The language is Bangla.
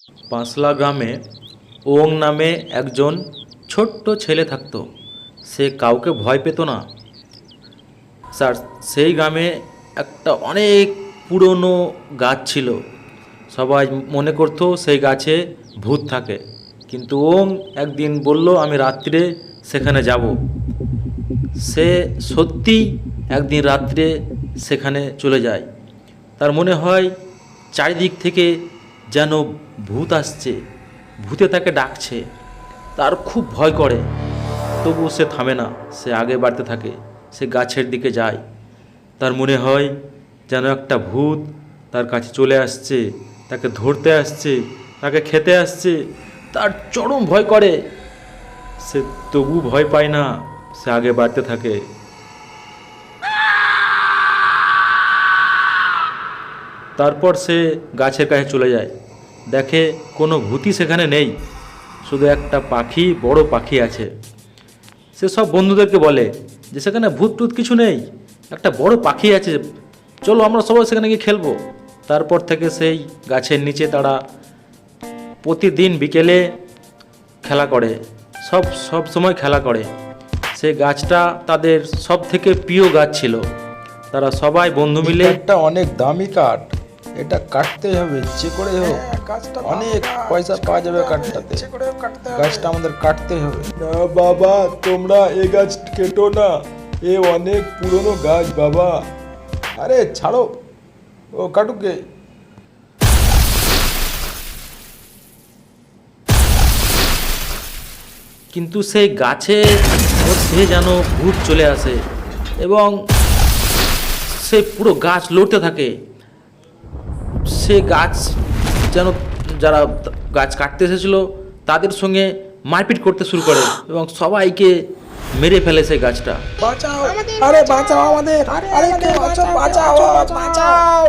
পাঁচলা গ্রামে ওং নামে একজন ছোট্ট ছেলে থাকতো। সে কাউকে ভয় পেত না। স্যার, সেই গ্রামে একটা অনেক পুরনো গাছ ছিল। সবাই মনে করতো সেই গাছে ভূত থাকে। কিন্তু ওং একদিন বলল, আমি রাত্রে সেখানে যাব। সে সত্যিই একদিন রাত্রে সেখানে চলে যায়। তার মনে হয় চারিদিক থেকে যেন ভূত আসছে, ভূতে তাকে ডাকছে। তার খুব ভয় করে, তবুও সে থামে না, সে আগে বাড়তে থাকে। সে গাছের দিকে যায়। তার মনে হয় যেন একটা ভূত তার কাছে চলে আসছে, তাকে ধরতে আসছে, তাকে খেতে আসছে। তার চরম ভয় করে। সে তবু ভয় পায় না, সে আগে বাড়তে থাকে। তারপর সে গাছের কাছে চলে যায়। দেখে কোনো ভূতই সেখানে নেই, শুধু একটা পাখি, বড় পাখি আছে। সে সব বন্ধুদেরকে বলে যে সেখানে ভূত টুত কিছু নেই, একটা বড় পাখি আছে, চলো আমরা সবাই সেখানে গিয়ে খেলবো। তারপর থেকে সেই গাছের নিচে তারা প্রতিদিন বিকেলে খেলা করে, সব সময় খেলা করে। সেই গাছটা তাদের সব থেকে প্রিয় গাছ ছিল। তারা সবাই বন্ধু মিলে একটা অনেক দামি কাঠ, এটা কাটতে হবে যে করে হোক, অনেক পয়সা পাওয়া যাবে কাঠটাতে। গাছটা আমাদের কাটতে হবে। না বাবা, তোমরা এই গাছ কেটো না, এ অনেক পুরনো গাছ বাবা। আরে ছাড়ো, ও কাটুকে। কিন্তু সেই গাছে মধ্যে যেন ভূত চলে আসে এবং সে পুরো গাছ লড়তে থাকে। সে গাছ যেন যারা গাছ কাটতে এসেছিল তাদের সঙ্গে মারপিট করতে শুরু করে এবং সবাইকে মেরে ফেলে সেই গাছটা। বাঁচাও, আরে বাঁচাও আমাদের, আরে কে বাঁচাও, বাঁচাও, বাঁচাও।